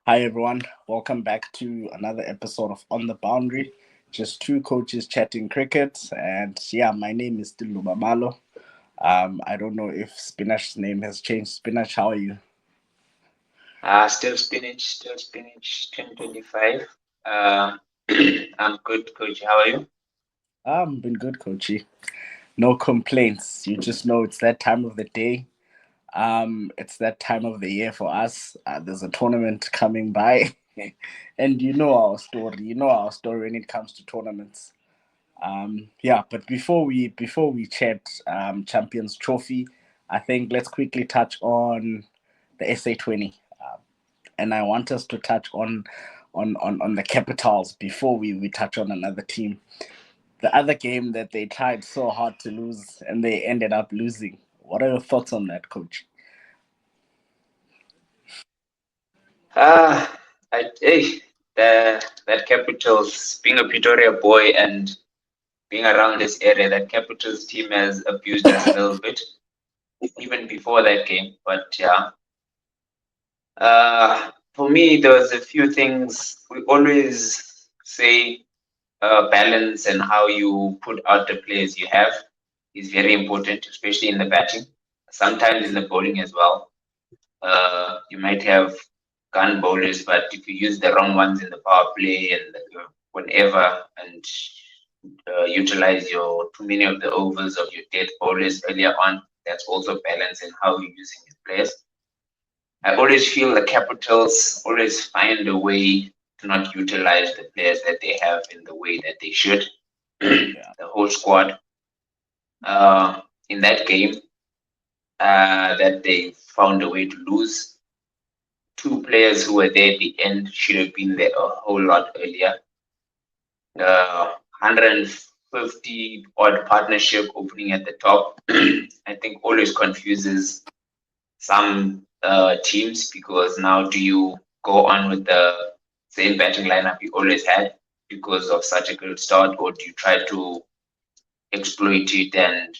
Hi everyone, welcome back to another episode of On the Boundary. Just two coaches chatting cricket, and yeah, my name is still Lubabalo. I don't know if Spinach's name has changed. Spinach, how are you? Still spinach, 2025. I'm good, coach. How are you? Been good, coachy. No complaints. You just know it's that time of the day. It's that time of the year for us. There's a tournament coming by, and you know our story. You know our story when it comes to tournaments. Yeah, but before we chat Champions Trophy, I think let's quickly touch on the SA20, and I want us to touch on the Capitals before we touch on another team. The other game that they tried so hard to lose and they ended up losing. What are your thoughts on that, coach? Hey, that Capitals, being a Pretoria boy and being around this area, that Capitals team has abused us a little bit, even before that game. But yeah, for me, there was a few things we always say. Balance and how you put out the players you have is very important, especially in the batting. Sometimes in the bowling as well. You might have gun bowlers, but if you use the wrong ones in the power play and whenever and utilize your too many of the overs of your dead bowlers earlier on, that's also balance in how you're using your players. I always feel the Capitals always find a way to not utilize the players that they have in the way that they should. Yeah, The whole squad in that game that they found a way to lose. Two players who were there at the end should have been there a whole lot earlier. 150 odd partnership opening at the top, I think always confuses some teams because now do you go on with the same batting lineup you always had because of such a good start, or do you try to exploit it and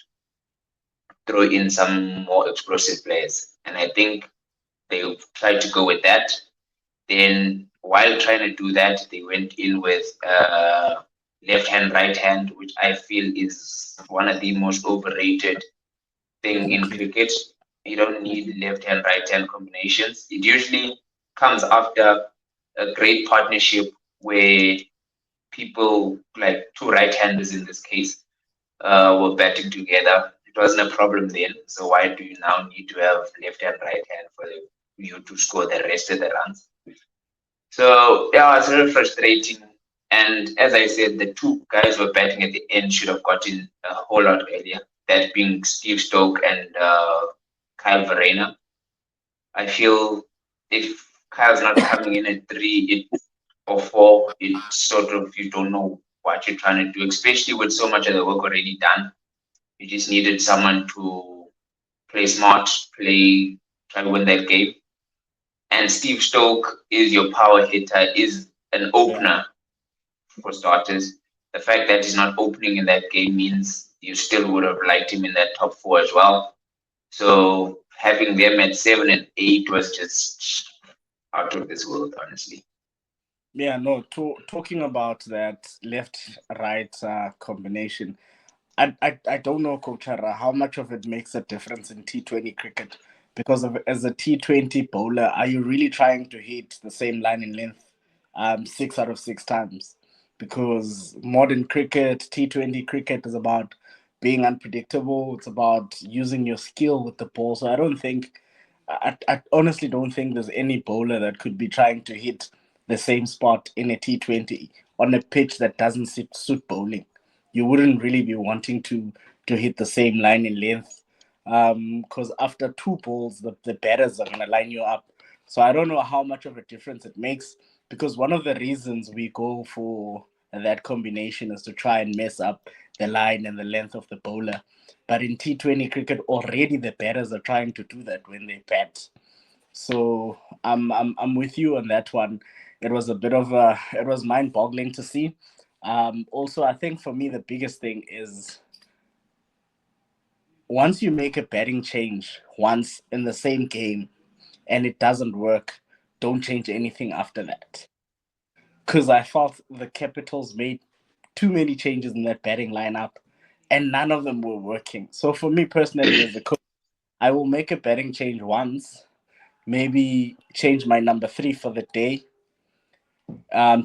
throw in some more explosive players? And I think they tried to go with that. Then, while trying to do that, they went in with left hand, right hand, which I feel is one of the most overrated thing in exactly. cricket. You don't need left hand, right hand combinations. It usually comes after a great partnership where people, like two right handers in this case, were batting together. It wasn't a problem then. So why do you now need to have left hand, right hand for you to score the rest of the runs? So yeah, it's really frustrating. And as I said, the two guys who were batting at the end should have gotten a whole lot earlier. That being Steve Stoke and Kyle Verreynne. I feel if Kyle's not coming in at three or four, it sort of you don't know what you're trying to do, especially with so much of the work already done. You just needed someone to play smart, try to win that game. And Steve Stoke is your power hitter, is an Yeah. opener for starters. The fact that he's not opening in that game means you still would have liked him in that top four as well. So having them at 7 and 8 was just out of this world, honestly. Yeah, no, talking about that left right combination, I don't know, Coach Hara, how much of it makes a difference in T20 cricket. Because as a T20 bowler, are you really trying to hit the same line in length 6 out of 6 times? Because modern cricket, T20 cricket is about being unpredictable. It's about using your skill with the ball. So I honestly don't think there's any bowler that could be trying to hit the same spot in a T20 on a pitch that doesn't suit bowling. You wouldn't really be wanting to hit the same line in length because after two balls, the batters are going to line you up. So I don't know how much of a difference it makes because one of the reasons we go for that combination is to try and mess up the line and the length of the bowler. But in T20 cricket, already the batters are trying to do that when they bat. So I'm with you on that one. It was mind boggling to see. Also, I think for me the biggest thing is once you make a batting change once in the same game and it doesn't work, don't change anything after that. Because I felt the Capitals made too many changes in that batting lineup, and none of them were working. So for me personally, as a coach, I will make a batting change once, maybe change my number three for the day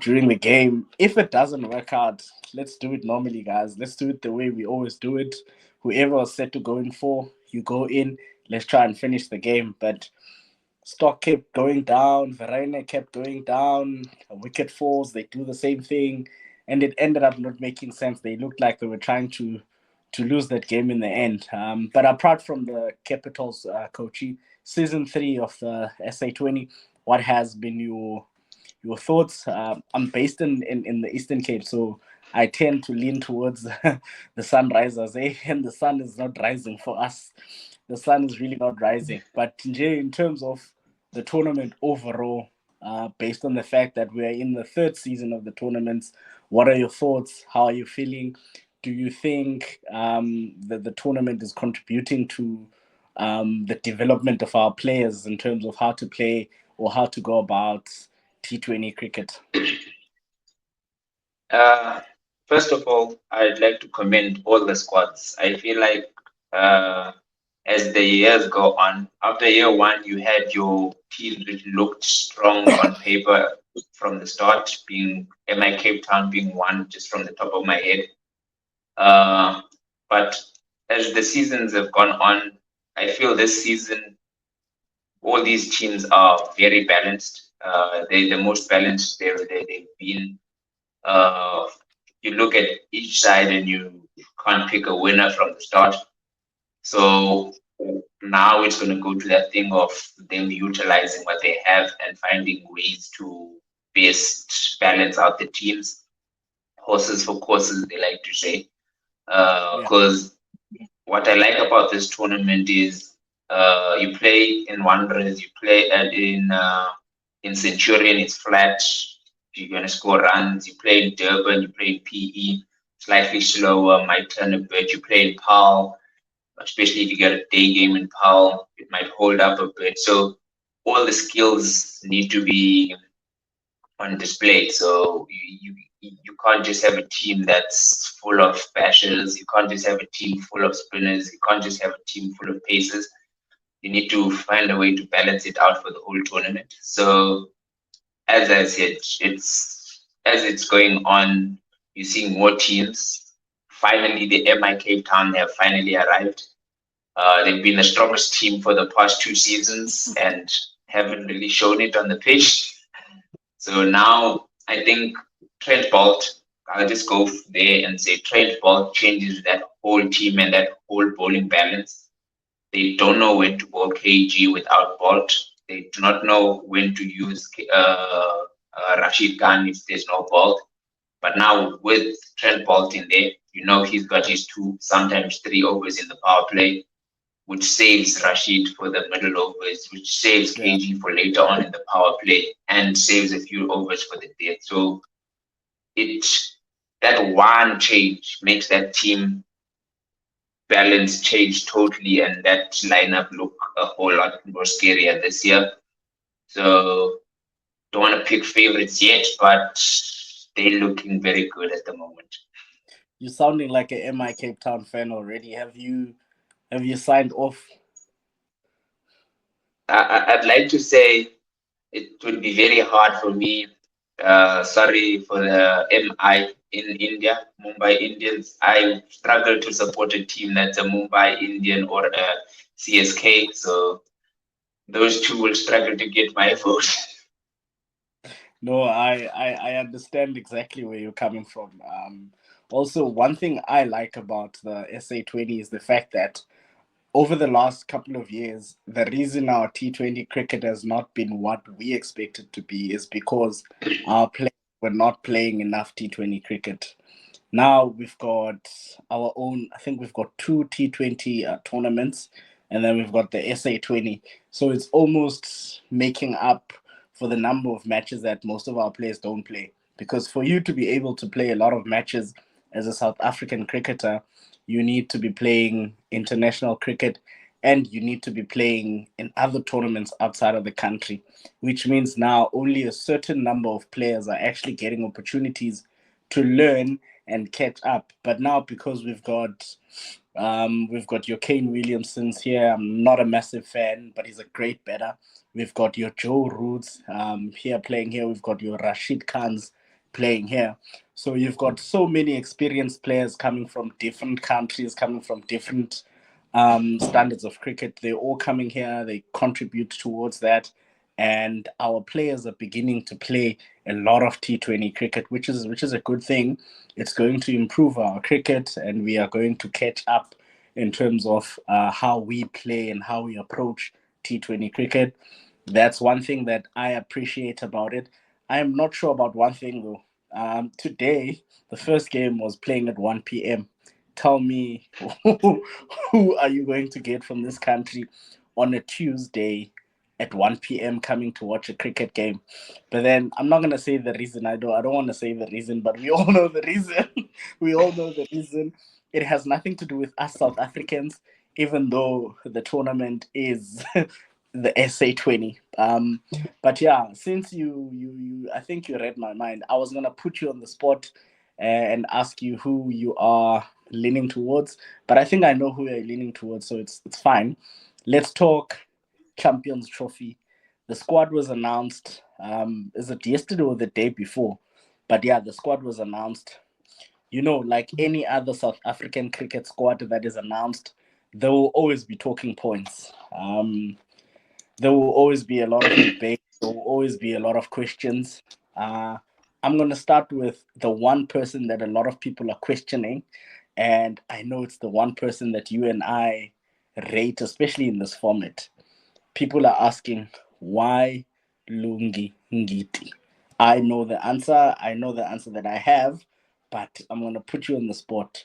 during the game. If it doesn't work out, let's do it normally, guys. Let's do it the way we always do it. Whoever was set to go in for, you go in. Let's try and finish the game. But stock kept going down. Verena kept going down. Wicket falls. They do the same thing, and it ended up not making sense. They looked like they were trying to lose that game in the end. But apart from the Capitals, coachy season three of the SA20, what has been your thoughts? I'm based in the Eastern Cape, so I tend to lean towards the sunrisers, eh? And the sun is not rising for us. The sun is really not rising. But in terms of the tournament overall, based on the fact that we're in the third season of the tournaments, what are your thoughts? How are you feeling? Do you think that the tournament is contributing to the development of our players in terms of how to play or how to go about T20 cricket? Uh, First of all, I'd like to commend all the squads. I feel like uh, as the years go on, after year one, you had your team that looked strong on paper from the start, being MI Cape Town being one just from the top of my head. Uh, but as the seasons have gone on, I feel this season all these teams are very balanced. They're the most balanced they've been. Uh, you look at each side and you can't pick a winner from the start. So now it's going to go to that thing of them utilizing what they have and finding ways to best balance out the teams. Horses for courses, they like to say. Yeah, Because what I like about this tournament is you play in Wanderers, you play in Centurion, it's flat. You're going to score runs. You play in Durban, you play in PE, slightly slower, might turn a bit. You play in Paarl, especially if you get a day game in Paarl, it might hold up a bit. So all the skills need to be on display. So you can't just have a team that's full of bashers. You can't just have a team full of spinners. You can't just have a team full of pacers. You need to find a way to balance it out for the whole tournament. So as I said, it's as it's going on, you're seeing more teams. Finally, the MI Cape Town have finally arrived. They've been the strongest team for the past two seasons and haven't really shown it on the pitch. So now I think Trent Bolt, I'll just go there and say Trent Bolt changes that whole team and that whole bowling balance. They don't know when to bowl KG without Bolt. They do not know when to use Rashid Khan if there's no Bolt. But now with Trent Bolt in there, you know he's got his two, sometimes three overs in the power play, which saves Rashid for the middle overs, which saves yeah. KG for later on in the power play, and saves a few overs for the death. So it that one change makes that team balance change totally, and that lineup look a whole lot more scarier this year. So don't want to pick favorites yet, but they're looking very good at the moment. You're sounding like a MI Cape Town fan already. Have you signed off? I'd like to say it would be very hard for me. Sorry for the MI in India, Mumbai Indians. I struggle to support a team that's a Mumbai Indian or a CSK. So those two will struggle to get my vote. No, I understand exactly where you're coming from. Also, one thing I like about the SA20 is the fact that over the last couple of years, the reason our T20 cricket has not been what we expected to be is because our players were not playing enough T20 cricket. Now we've got our own, I think we've got two T20 tournaments, and then we've got the SA20. So it's almost making up for the number of matches that most of our players don't play. Because for you to be able to play a lot of matches as a South African cricketer, you need to be playing international cricket and you need to be playing in other tournaments outside of the country, which means now only a certain number of players are actually getting opportunities to learn and catch up. But now because we've got your Kane Williamsons here. I'm not a massive fan, but he's a great better. We've got your Joe Roots here playing here. We've got your Rashid Khans playing here. So you've got so many experienced players coming from different countries, coming from different standards of cricket. They're all coming here. They contribute towards that, and our players are beginning to play a lot of T20 cricket, which is a good thing. It's going to improve our cricket, and we are going to catch up in terms of how we play and how we approach T20 cricket. That's one thing that I appreciate about it. I am not sure about one thing though. Today, the first game was playing at 1 p.m. Tell me, who are you going to get from this country on a Tuesday at 1 p.m. coming to watch a cricket game? But then I'm not gonna say the reason. I don't want to say the reason, but we all know the reason. We all know the reason. It has nothing to do with us South Africans, even though the tournament is the SA20. But yeah, since I think you read my mind. I was gonna put you on the spot and ask you who you are leaning towards, but I think I know who you're leaning towards, so it's fine. Let's talk Champions Trophy. The squad was announced. Is it yesterday or the day before? But yeah, the squad was announced. Like any other South African cricket squad that is announced, there will always be talking points. There will always be a lot of debate. There will always be a lot of questions. Uh, I'm going to start with the one person that a lot of people are questioning. And I know it's the one person that you and I rate, especially in this format. People are asking, why Lungi Ngiti? I know the answer. I know the answer that I have, but I'm going to put you on the spot.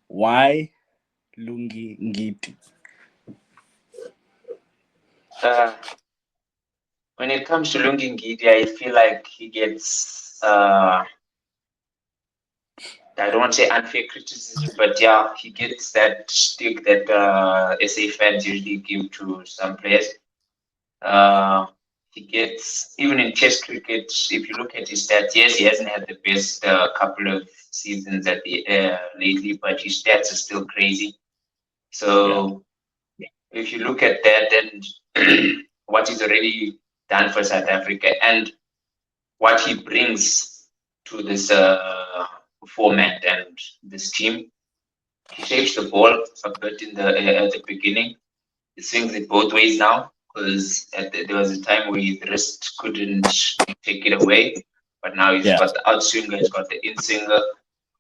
Why Lungi Ngiti? Uh, when it comes to Lungi Ngidi, I feel like he gets, I don't want to say unfair criticism, but yeah, he gets that stick that SA fans usually give to some players. Uh, he gets, even in Test cricket, if you look at his stats, yes, he hasn't had the best couple of seasons lately, but his stats are still crazy. Yeah, So if you look at that, then what he's already done for South Africa and what he brings to this format and this team, he shapes the ball a bit in the at the beginning. He swings it both ways now because there was a time where his wrist couldn't take it away, but now he's yeah, got the outswinger, he's got the inswinger.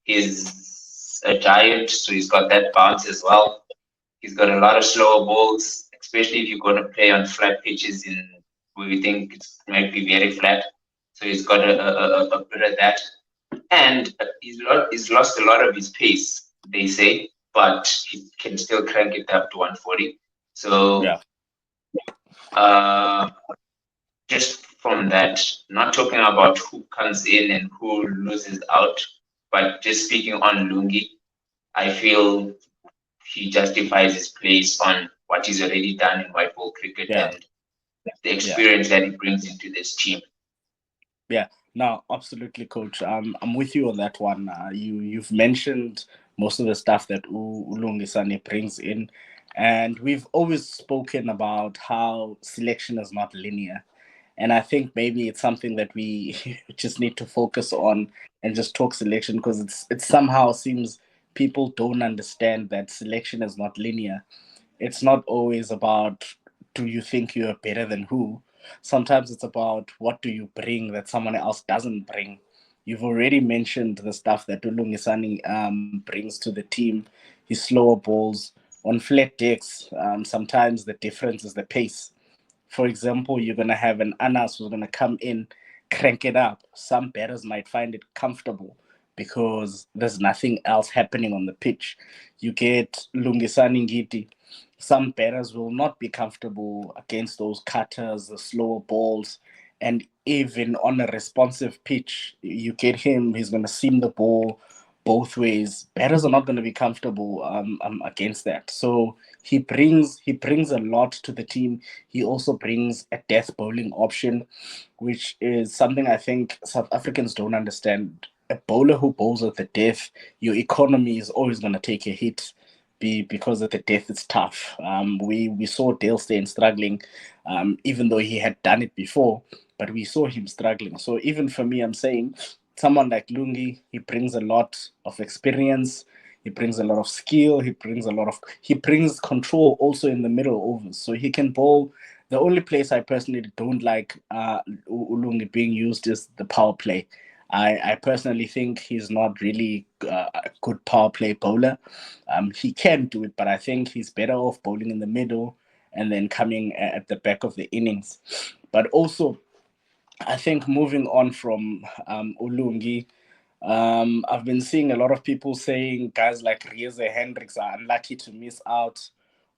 He's a giant, so he's got that bounce as well. He's got a lot of slower balls, especially if you're going to play on flat pitches in where we think it might be very flat. So he's got a bit of that, and he's lost a lot of his pace, they say, but he can still crank it up to 140. So yeah, uh, just from that, not talking about who comes in and who loses out, but just speaking on Lungi, I feel he justifies his place on what he's already done in white ball cricket yeah, and the yeah. experience that he brings into this team. Yeah, no, absolutely, coach. I'm with you on that one. You've mentioned most of the stuff that Ulungisani brings in, and we've always spoken about how selection is not linear, and I think maybe it's something that we just need to focus on and just talk selection because it somehow seems people don't understand that selection is not linear. It's not always about do you think you're better than who. Sometimes it's about what do you bring that someone else doesn't bring. You've already mentioned the stuff that Ulungisani brings to the team. His slower balls on flat decks. Sometimes the difference is the pace. For example, you're going to have an Anas who's going to come in, crank it up. Some batters might find it comfortable because there's nothing else happening on the pitch. You get Lungisani Ngiti. Some batters will not be comfortable against those cutters, the slower balls, and even on a responsive pitch, you get him, he's going to seam the ball both ways. Batters are not going to be comfortable against that. So he brings a lot to the team. He also brings a death bowling option, which is something I think South Africans don't understand. A bowler who bowls at the death, your economy is always going to take a hit. Because at the death it's tough. We saw Dale Steyn struggling, even though he had done it before, but we saw him struggling. So even for me, I'm saying someone like Lungi, he brings a lot of experience. He brings a lot of skill. He brings control also in the middle overs. So he can bowl. The only place I personally don't like Ulungi being used is the power play. I personally think he's not really a good power play bowler. He can do it, but I think he's better off bowling in the middle and then coming at the back of the innings. But also, I think moving on from Ulungi, I've been seeing a lot of people saying guys like Rieze Hendricks are unlucky to miss out.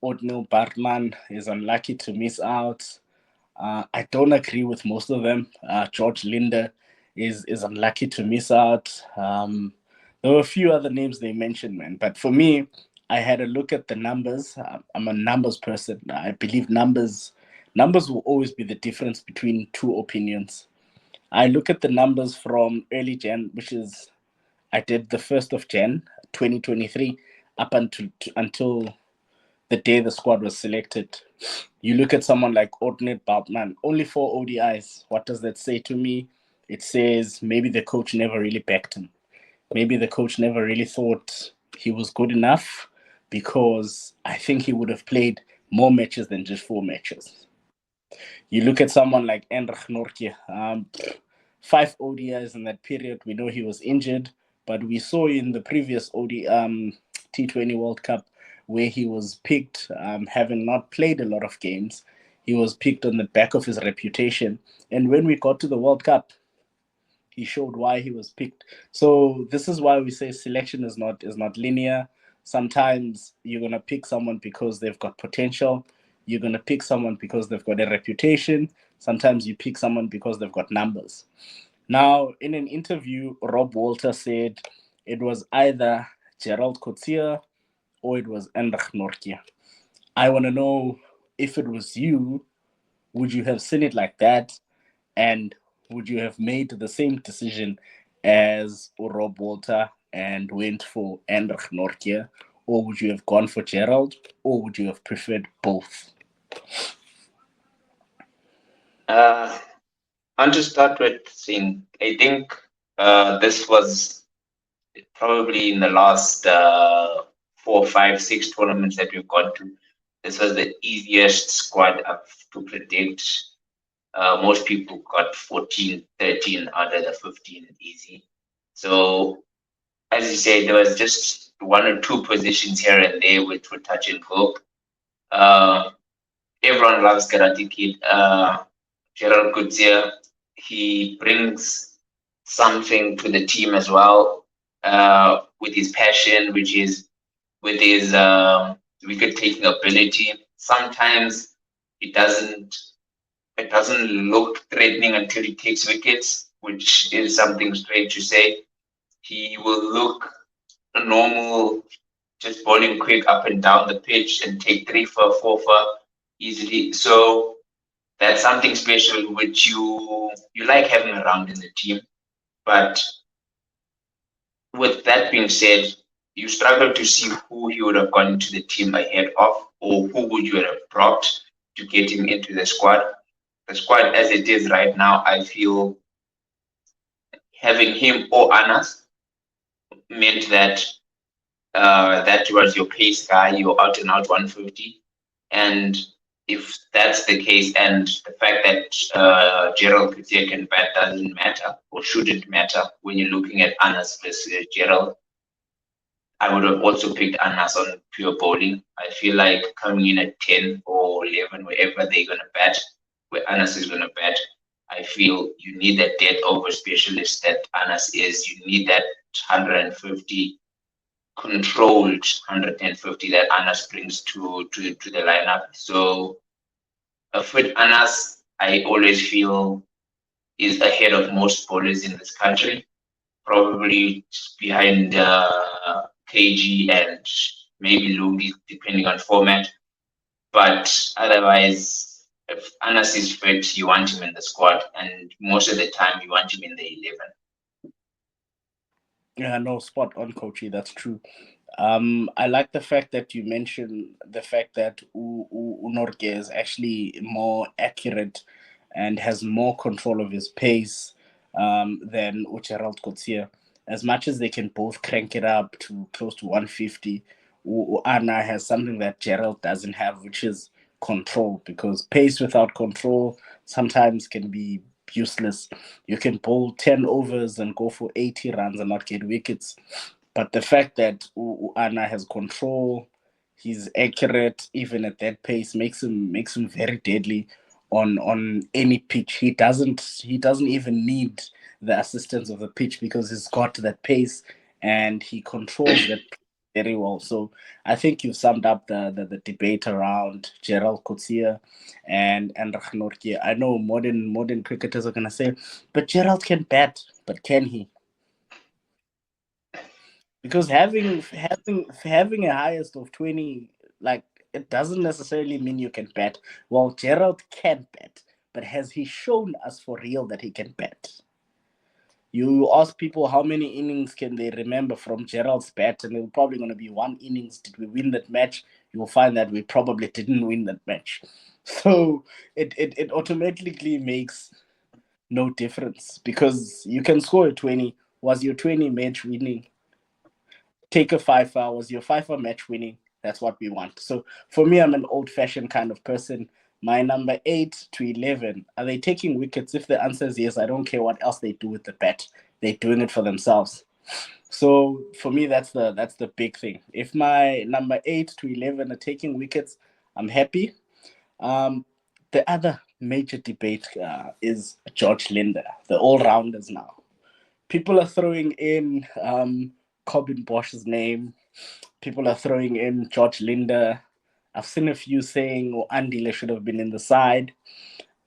Oatmeal Bartman is unlucky to miss out. I don't agree with most of them. George Linder is unlucky to miss out. There were a few other names they mentioned, man. But for me, I had a look at the numbers. I'm a numbers person. I believe numbers will always be the difference between two opinions. I look at the numbers from early Jan, which is I did the 1st of Jan 2023 up until the day the squad was selected. You look at someone like Ordnet Baltman, only 4 ODIs. What does that say to me? It says maybe the coach never really backed him. Maybe the coach never really thought he was good enough, because I think he would have played more matches than just 4 matches. You look at someone like Enrich Nortje, 5 ODIs in that period. We know he was injured, but we saw in the previous T20 World Cup where he was picked, having not played a lot of games. He was picked on the back of his reputation. And when we got to the World Cup, he showed why he was picked. So this is why we say selection is not linear. Sometimes you're gonna pick someone because they've got potential. You're gonna pick someone because they've got a reputation. Sometimes you pick someone because they've got numbers. Now, in an interview, Rob Walter said it was either Gerald Coetzee or it was Enrich Nortje. I want to know, if it was you, would you have seen it like that? And would you have made the same decision as Rob Walter and went for Enrich Nortje? Or would you have gone for Gerald? Or would you have preferred both? Uh, and to start with saying, I think this was probably in the last 4, 5, 6 tournaments that we've gone to. This was the easiest squad up to predict. Most people got 14, 13 out of the 15 easy. So, as you said, there was just 1 or 2 positions here and there which would touch and go. Uh, Everyone loves Karate Kid. Gerald Coetzee, he brings something to the team as well, with his passion, which is with his wicket taking ability. Sometimes it doesn't it doesn't look threatening until he takes wickets, which is something strange to say. He will look normal, just bowling quick up and down the pitch and take 3 for 4 for easily. So that's something special which you like having around in the team. But with that being said, you struggle to see who he would have gone into the team ahead of, or who would you have brought to get him into the squad. The squad as it is right now, I feel having him or Anas meant that that was your pace guy, your out and out 150. And if that's the case, and the fact that Gerald Coetzee can bat doesn't matter or shouldn't matter when you're looking at Anas versus Gerald, I would have also picked Anas on pure bowling. I feel like coming in at 10 or 11, wherever they're going to bat, where Anas is going to bat, I feel you need that dead over specialist that Anas is. You need that 150 controlled 150 that Anas brings to the lineup. So a fit Anas, I always feel is ahead of most bowlers in this country. probably behind KG and maybe Lungi, depending on format. But otherwise, if Anas is fit, you want him in the squad, and most of the time, you want him in the 11. Yeah, no, spot on, Coachy. That's true. I like the fact that you mentioned the fact that Unorke is actually more accurate and has more control of his pace than Gerald Coetzee. As much as they can both crank it up to close to 150, Anna has something that Gerald doesn't have, which is control. Because pace without control sometimes can be useless. You can bowl 10 overs and go for 80 runs and not get wickets. But the fact that Anna has control, he's accurate even at that pace, makes him very deadly on any pitch. He doesn't even need the assistance of the pitch because he's got that pace and he controls that very well. So I think you've summed up the debate around Gerald Coetzee and Rahnorki. I know modern cricketers are gonna say, but Gerald can bat, but can he? Because having a highest of 20, like, it doesn't necessarily mean you can bat. Well, Gerald can bat, but has he shown us for real that he can bat? You ask people how many innings can they remember from Gerald's bat, and it's probably going to be one innings. Did we win that match? You will find that we probably didn't win that match. So it automatically makes no difference because you can score a 20. Was your 20 match winning? Take a five was your five match winning. That's what we want. So for me, I'm an old fashioned kind of person. My number 8 to 11, are they taking wickets? If the answer is yes, I don't care what else they do with the bat. They're doing it for themselves. So for me, that's the big thing. If my number 8 to 11 are taking wickets, I'm happy. Um, the other major debate is George Linder, the all rounders now. People are throwing in Corbin Bosch's name. People are throwing in George Linder. I've seen a few saying, oh, Andile should have been in the side.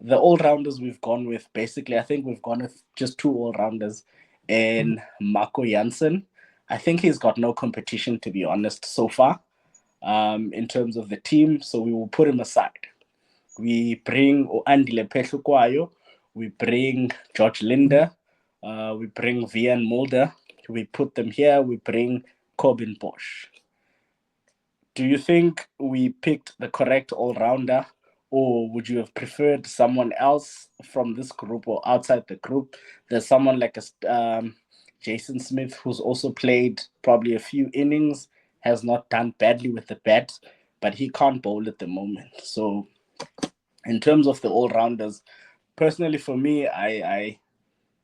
The all rounders we've gone with, basically, I think we've gone with just two all rounders in Marco Janssen. I think he's got no competition, to be honest, so far in terms of the team. So we will put him aside. We bring Andile Pehlukwayo. We bring George Linder. We bring Vian Mulder. We put them here. We bring Corbin Bosch. Do you think we picked the correct all rounder, or would you have preferred someone else from this group or outside the group? There's someone like Jason Smith who's also played probably a few innings, has not done badly with the bat, but he can't bowl at the moment. So, in terms of the all rounders, personally for me, I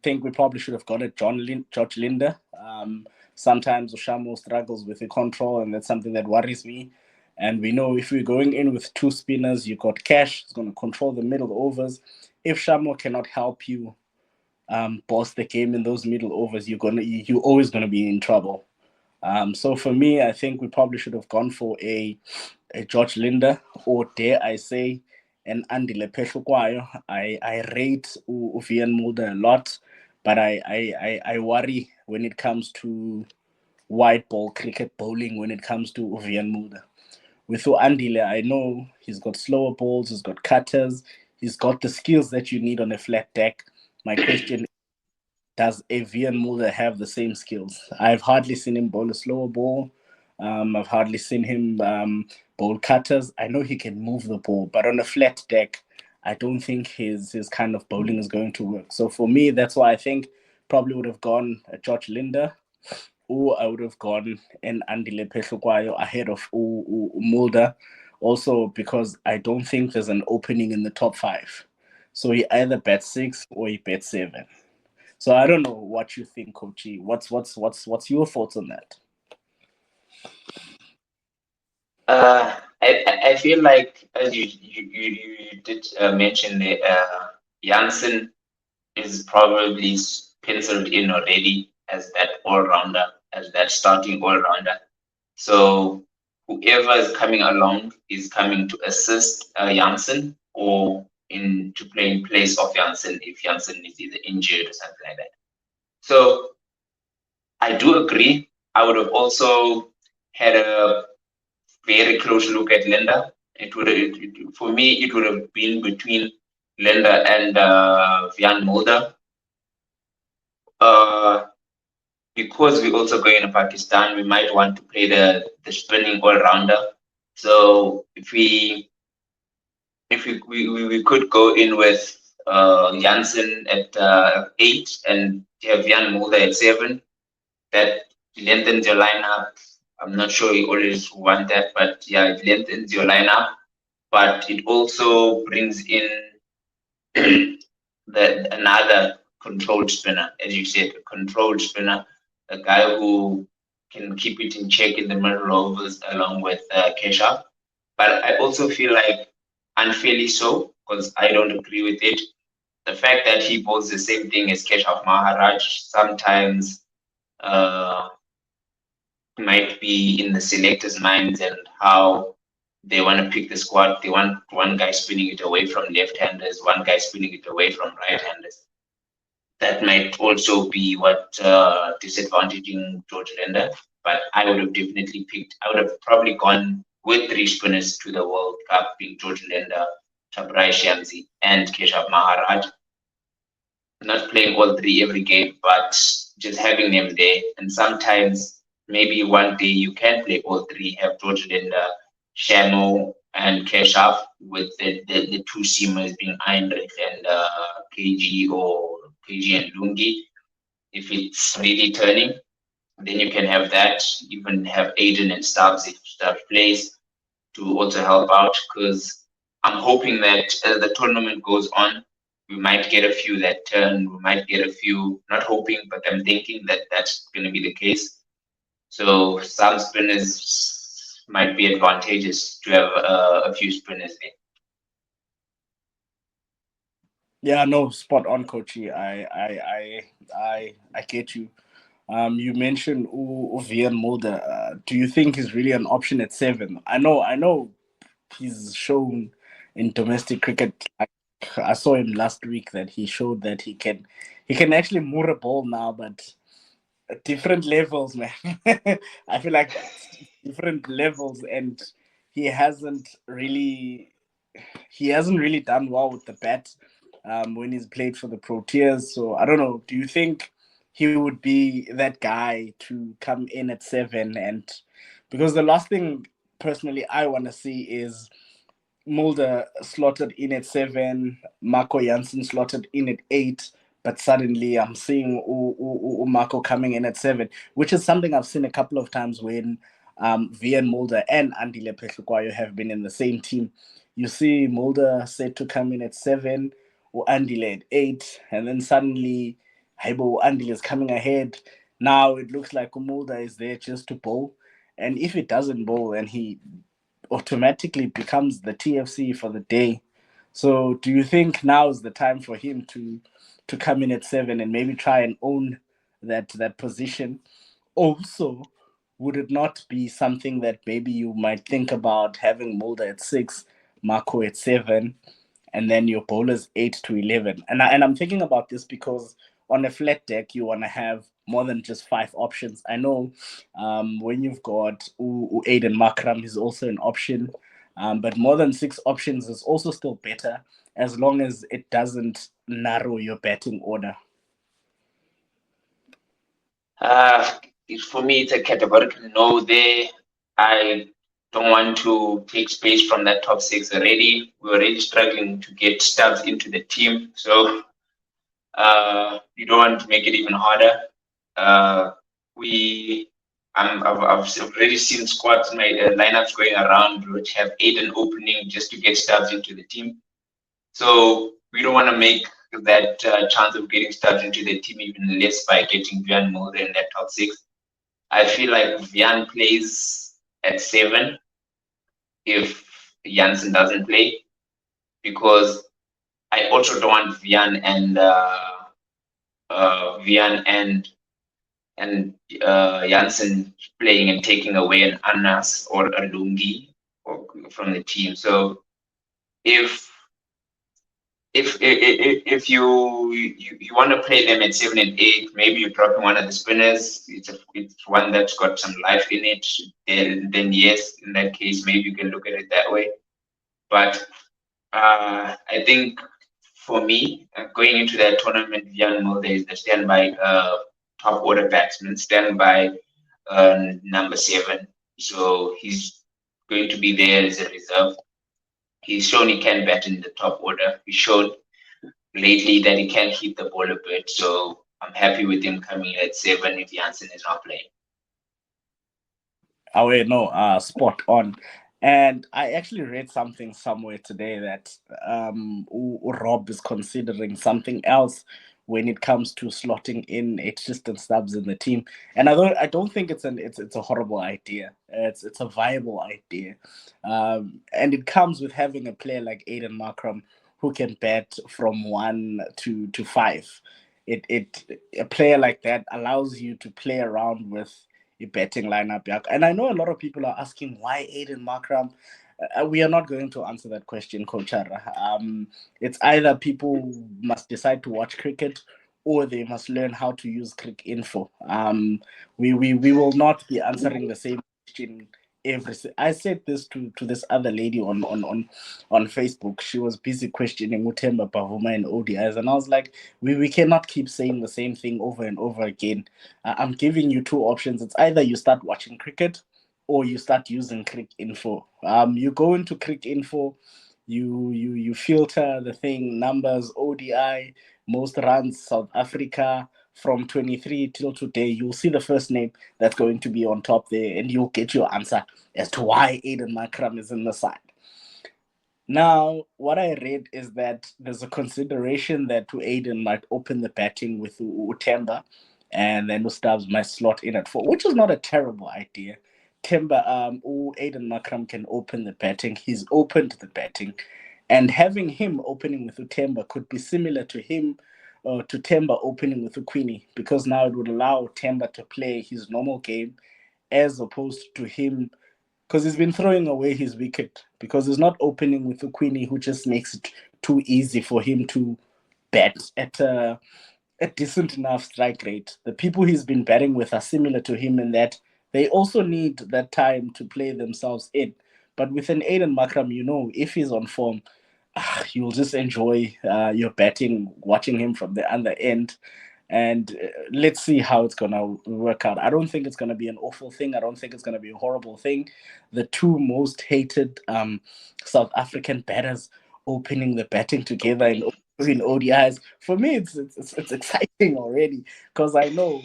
think we probably should have got it George Linder. Sometimes Oshamo struggles with the control, and that's something that worries me. And we know if we're going in with two spinners, you got Cash, who's going to control the middle overs. If Shamo cannot help you boss the game in those middle overs, you're always gonna be in trouble. So for me, I think we probably should have gone for a George Linder, or dare I say, an Andy Lepeshukwayo. I rate Uvian Mulder a lot, but I worry when it comes to white ball cricket bowling when it comes to Uvian Mulder. With Andile, I know he's got slower balls, he's got cutters, he's got the skills that you need on a flat deck. My question, does Avian Mulder have the same skills? I've hardly seen him bowl a slower ball. I've hardly seen him bowl cutters. I know he can move the ball, but on a flat deck, I don't think his kind of bowling is going to work. So for me, that's why I think probably would have gone George Linder, or I would have gone an Andile Pehlukwayo ahead of Mulder. Also because I don't think there's an opening in the top five. So he either bats six or he bats seven. So I don't know what you think, Kochi. What's your thoughts on that? I feel like as you did mention that Janssen is probably penciled in already as that all rounder, as that starting all rounder. So whoever is coming along is coming to assist Janssen or to play in place of Janssen if Janssen is either injured or something like that. So I do agree. I would have also had a very close look at Linda. For me, it would have been between Linda and Jan Mulder. Uh, because we also going to Pakistan, we might want to play the spinning all rounder. So if we could go in with Janssen at 8 and have Jan Mulder at 7, that lengthens your lineup. I'm not sure you always want that, but yeah, it lengthens your lineup. But it also brings in another controlled spinner, as you said, a controlled spinner, a guy who can keep it in check in the middle overs along with Keshav. But I also feel like unfairly so, because I don't agree with it. The fact that he bowls the same thing as Keshav Maharaj sometimes uh, might be in the selectors' minds and how they want to pick the squad. They want one guy spinning it away from left-handers, one guy spinning it away from right-handers. That might also be what disadvantaging George Lender. But I would have definitely picked. I would have probably gone with three spinners to the World Cup, being George Lender, Tabrai Shamsi, and Keshav Maharaj. Not playing all three every game, but just having them there. And sometimes maybe one day you can play all three, have George Linda, Shamo, and Keshav with the two seamers being Heinrich and KG or KG and Lungi. If it's really turning, then you can have that. Even have Aiden and Stubbs if Stubbs plays to also help out because I'm hoping that as the tournament goes on, we might get a few that turn. We might get a few, not hoping, but I'm thinking that that's going to be the case. So some spinners might be advantageous to have a few spinners there. Yeah, no, spot on, Coachy. I get you. You mentioned Vian Mulder. Do you think he's really an option at 7? I know, he's shown in domestic cricket. I saw him last week that he showed that he can actually moor a ball now, but at different levels, man. I feel like it's different levels, and he hasn't really he hasn't really done well with the bat when he's played for the Proteas. So I don't know. Do you think he would be that guy to come in at 7? And because the last thing personally I want to see is Mulder slotted in at 7, Marco Janssen slotted in at 8, but suddenly I'm seeing Marco coming in at 7, which is something I've seen a couple of times when Vian Mulder and Andile Pehlukwayo have been in the same team. You see Mulder said to come in at 7, or Andile at 8, and then suddenly Haibo Andile is coming ahead. Now it looks like Mulder is there just to bowl. And if it doesn't bowl and he automatically becomes the TFC for the day. So do you think now is the time for him to come in at 7 and maybe try and own that position? Also, would it not be something that maybe you might think about having Mulder at 6, Marco at 7, and then your bowlers 8 to 11? And I'm thinking about this because on a flat deck you want to have more than just 5 options. I know when you've got Aiden Makram is also an option, but more than 6 options is also still better as long as it doesn't narrow your batting order. Uh, for me, it's a categorical no there. I don't want to take space from that top six already. We're already struggling to get stubs into the team. So you don't want to make it even harder. Uh, we, I've already seen squads, my lineups going around which have Aiden opening just to get stubs into the team. So we don't want to make that chance of getting stubs into the team even less by getting Vian Mulder in that top six. I feel like Vian plays at 7 if Janssen doesn't play because I also don't want Vian and Janssen playing and taking away an Anas or a Lungi from the team. So if if you want to play them at 7 and 8, maybe you're dropping one of the spinners. It's one that's got some life in it. Then yes, in that case, maybe you can look at it that way. But I think for me, going into that tournament, Young Mulder is the standby top order batsman, standby number 7. So he's going to be there as a reserve. He's shown he can bat in the top order. He's shown lately that he can hit the ball a bit. So I'm happy with him coming at 7 if Janssen is not playing. Oh wait, no, spot on. And I actually read something somewhere today that Rob is considering something else when it comes to slotting in assistant subs in the team. And I don't think it's a horrible idea. It's a viable idea, and it comes with having a player like Aiden Markram who can bat from 1 to 5. It a player like that allows you to play around with a betting lineup. Yeah. And I know a lot of people are asking why Aiden Markram. We are not going to answer that question, Coach Ara. It's either people must decide to watch cricket or they must learn how to use Crick Info. We will not be answering the same question every. I said this to this other lady on Facebook. She was busy questioning Mutemba Bavuma and ODIs, and I was like, we cannot keep saying the same thing over and over again. I'm giving you two options. It's either you start watching cricket or you start using Crick Info. You go into Crick Info, you filter the thing, numbers, ODI, most runs, South Africa from 23 till today. You'll see the first name that's going to be on top there, and you'll get your answer as to why Aiden Makram is in the side. Now, what I read is that there's a consideration that Aiden might open the batting with Utemba, and then Ustabs might slot in at 4, which is not a terrible idea. Aiden Makram can open the batting. He's opened the batting, and having him opening with Utemba could be similar to him, to Temba opening with Queenie, because now it would allow Temba to play his normal game as opposed to him, because he's been throwing away his wicket because he's not opening with the Queenie, who just makes it too easy for him to bat at a decent enough strike rate. The people he's been batting with are similar to him in that they also need that time to play themselves in. But with an Aiden Makram, if he's on form, you'll just enjoy your batting, watching him from the other end. And let's see how it's going to work out. I don't think it's going to be an awful thing. I don't think it's going to be a horrible thing. The two most hated South African batters opening the batting together in ODIs. For me, it's exciting already because I know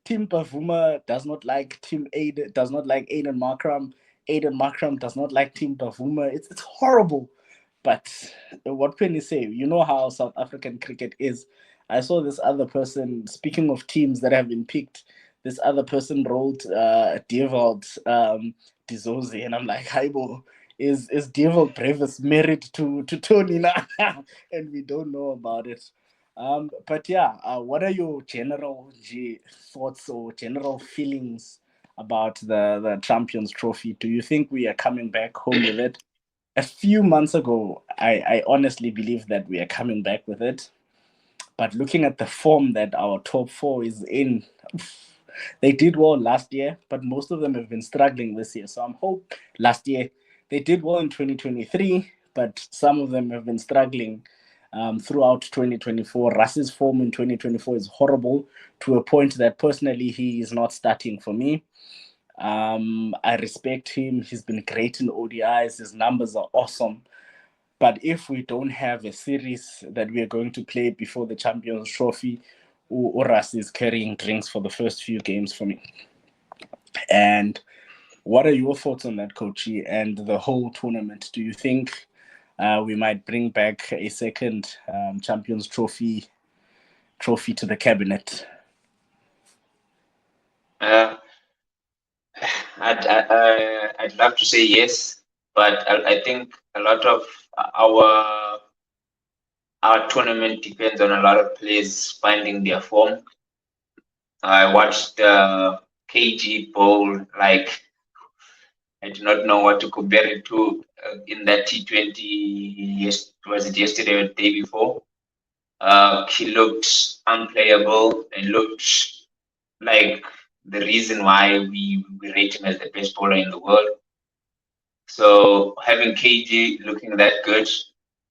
Team Pavuma does not like Team Aiden, does not like Aiden Markram. Aiden Markram does not like Team Pavuma. It's horrible. But what can you say? You know how South African cricket is. I saw this other person, speaking of teams that have been picked, this other person wrote Dewald Dizozi, and I'm like, Haibo, is Dewald Brevis married to Tony now? And we don't know about it. But yeah, what are your general thoughts or general feelings about the Champions Trophy? Do you think we are coming back home with it? A few months ago, I honestly believe that we are coming back with it. But looking at the form that our top 4 is in, they did well last year, but most of them have been struggling this year. So I'm hope last year they did well in 2023, but some of them have been struggling throughout 2024. Russ's form in 2024 is horrible to a point that personally he is not starting for me. I respect him. He's been great in ODIs. His numbers are awesome. But if we don't have a series that we are going to play before the Champions Trophy, Uras is carrying drinks for the first few games for me. And what are your thoughts on that, Kochi, and the whole tournament? Do you think we might bring back a second Champions Trophy to the cabinet? Uh, I'd love to say yes, but I think a lot of our our tournament depends on a lot of players finding their form. I watched the KG Bowl, like I do not know what to compare it to in that T20. Yes, was it yesterday or the day before? He looked unplayable and looked like the reason why we rate him as the best bowler in the world. So having KG looking that good,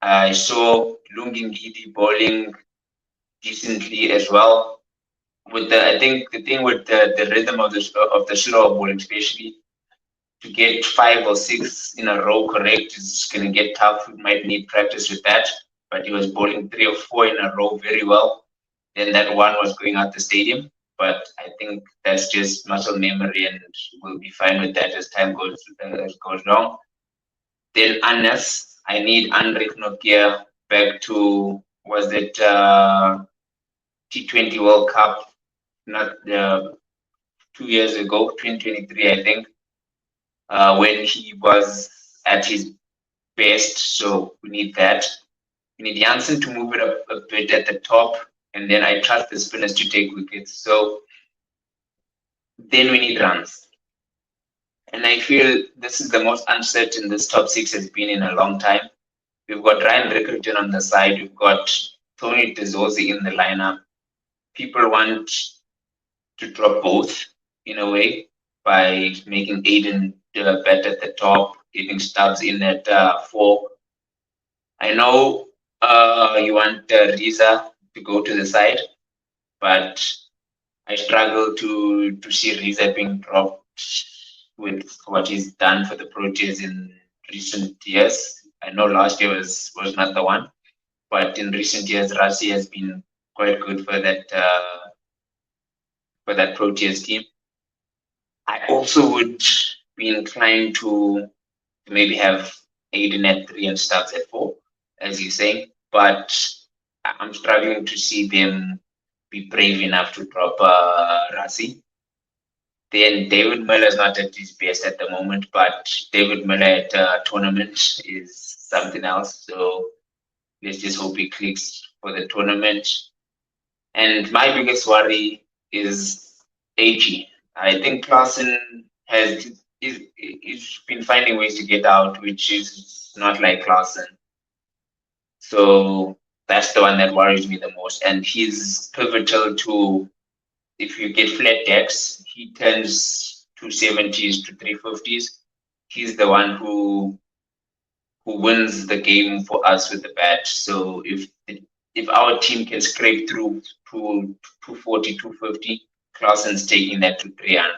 I saw Lungingidi bowling decently as well. With the, I think the thing with the rhythm of the slower bowling, especially to get 5 or 6 in a row correct is going to get tough. We might need practice with that. But he was bowling 3 or 4 in a row very well. Then that one was going out the stadium. But I think that's just muscle memory, and we'll be fine with that as time goes along. Then Anas, I need Andrik Nokia back to, was it T20 World Cup, not 2 years ago, 2023, I think, when he was at his best. So we need that. We need Janssen to move it up a bit at the top, and then I trust the spinners to take wickets. So then we need runs. And I feel this is the most uncertain this top six has been in a long time. We've got Ryan Rickerton on the side. We've got Tony Tezosi in the lineup. People want to drop both in a way by making Aiden bet at the top, getting Stubbs in at 4. I know you want Riza to go to the side, but I struggle to see Riza being dropped with what he's done for the Proteas in recent years. I know last year was not the one, but in recent years, Rasi has been quite good for that Proteas team. I also would be inclined to maybe have Aiden at 3 and Stubbs at 4, as you're saying, but I'm struggling to see them be brave enough to drop Rasi. Then David Miller is not at his best at the moment, but David Miller at tournament is something else. So let's just hope he clicks for the tournament. And my biggest worry is AG. I think Klassen is been finding ways to get out, which is not like Klassen. So that's the one that worries me the most. And he's pivotal to, if you get flat decks, he turns 270s to 350s. He's the one who wins the game for us with the bat. So if our team can scrape through to 240, 250, Clausen's taking that to 300.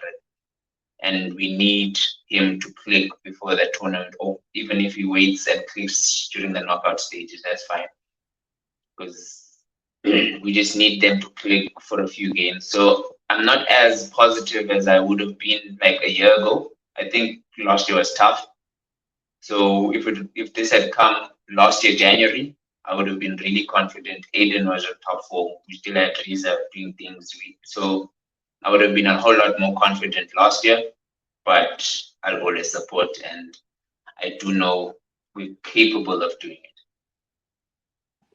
And we need him to click before the tournament, or even if he waits and clicks during the knockout stages, that's fine. Because we just need them to click for a few games. So I'm not as positive as I would have been like a year ago. I think last year was tough. So if this had come last year January, I would have been really confident. Aiden was a top 4. We still had Teresa doing things. So I would have been a whole lot more confident last year. But I'll always support, and I do know we're capable of doing it.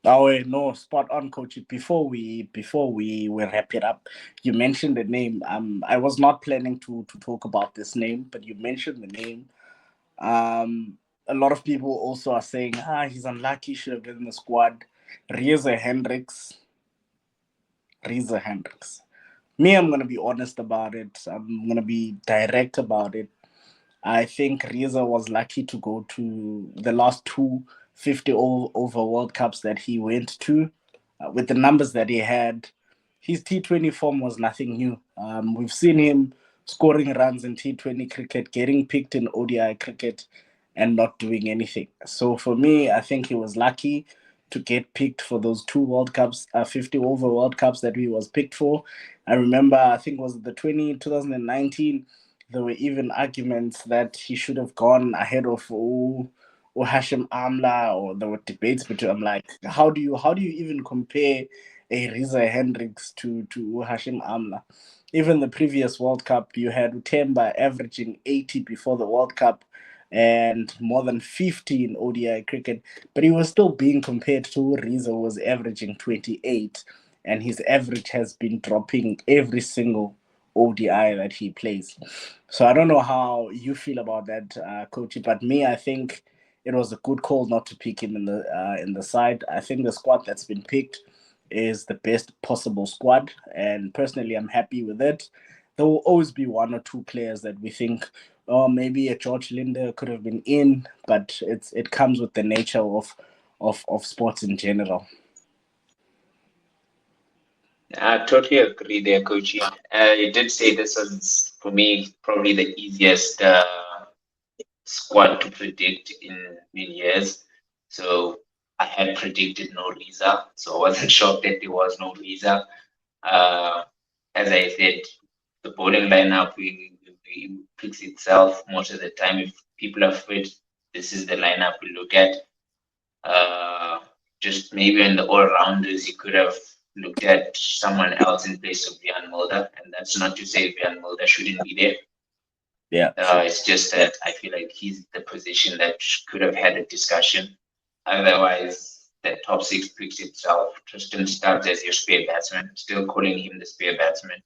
Oh no, spot on, coach. Before we wrap it up, you mentioned the name. I was not planning to talk about this name, but you mentioned the name. A lot of people also are saying, he's unlucky, should have been in the squad. Reza Hendricks, Reza Hendricks. Me, I'm gonna be honest about it. I'm gonna be direct about it. I think Reza was lucky to go to the last two 50 over World Cups that he went to. With the numbers that he had, his T20 form was nothing new. We've seen him scoring runs in T20 cricket, getting picked in ODI cricket, and not doing anything. So for me, I think he was lucky to get picked for those two World Cups, 50 over World Cups that he was picked for. I remember, I think it was the 2019, there were even arguments that he should have gone ahead of Hashim Amla, or there were debates between. I'm like, how do you even compare a Riza Hendricks to Hashim Amla? Even the previous World Cup, you had Utemba averaging 80 before the World Cup and more than 50 in ODI cricket, but he was still being compared to Riza, who was averaging 28, and his average has been dropping every single ODI that he plays. So I don't know how you feel about that, Coachy, but me, I think it was a good call not to pick him in the side. I think the squad that's been picked is the best possible squad, and personally, I'm happy with it. There will always be one or two players that we think, oh, maybe a George Linder could have been in, but it comes with the nature of sports in general. I totally agree there, Kochi. You did say this was, for me, probably the easiest squad to predict in years. So I had predicted no Riza, so I wasn't shocked that there was no Riza. Uh, as I said, the bowling lineup we picks itself most of the time. If people are fit, this is the lineup we look at. Uh, just maybe in the all rounders, you could have looked at someone else in place of Vian Mulder, and that's not to say Vian Mulder shouldn't be there. Yeah, It's just that I feel like he's the position that could have had a discussion. Otherwise, the top six picks itself. Tristan starts as your spare batsman, still calling him the spare batsman,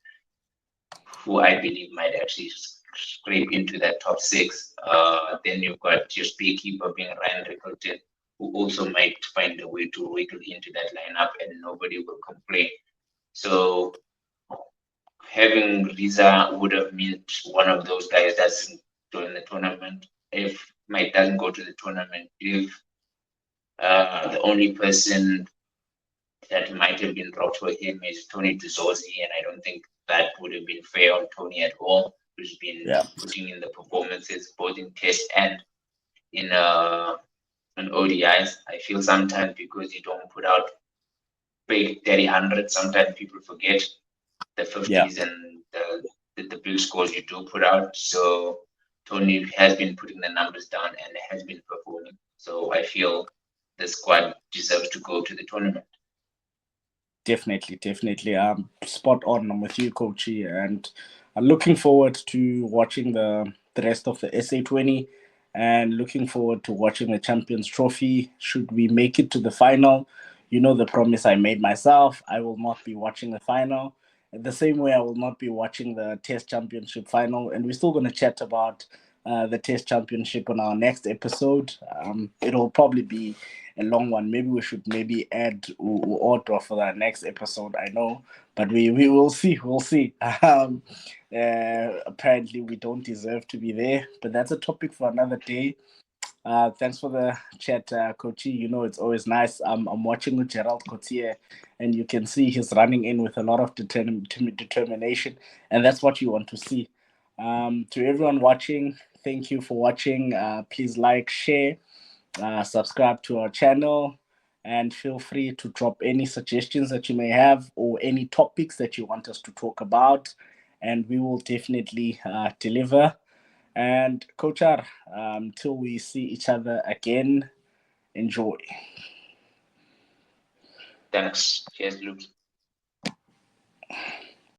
who I believe might actually scrape into that top six. Then you've got your spare keeper being Ryan Rickleton, who also might find a way to wiggle into that lineup and nobody will complain. So having Riza would have meant one of those guys doesn't join the tournament. If Mike doesn't go to the tournament, if the only person that might have been dropped for him is Tony Duzorzi, and I don't think that would have been fair on Tony at all, who's been yeah, putting in the performances both in Test and in ODIs. I feel sometimes because you don't put out big 30-100, sometimes people forget the yeah. 50s and the big scores you do put out. So Tony has been putting the numbers down and has been performing. So I feel the squad deserves to go to the tournament. Definitely, definitely. Spot on. I'm with you, Coachy, and I'm looking forward to watching the rest of the SA20, and looking forward to watching the Champions Trophy. Should we make it to the final, you know the promise I made myself. I will not be watching the final. The same way, I will not be watching the Test Championship final, and we're still going to chat about the Test Championship on our next episode. It'll probably be a long one. Maybe we should maybe add order for the next episode. I know, but we will see. We'll see. Apparently, we don't deserve to be there, but that's a topic for another day. Thanks for the chat, Kochi. You know, it's always nice. I'm watching with Gerald Cotier, and you can see he's running in with a lot of determination, and that's what you want to see. To everyone watching, thank you for watching. Please like, share, subscribe to our channel, and feel free to drop any suggestions that you may have or any topics that you want us to talk about, and we will definitely deliver. And Coach R, till we see each other again, enjoy. Thanks. Cheers, Luke.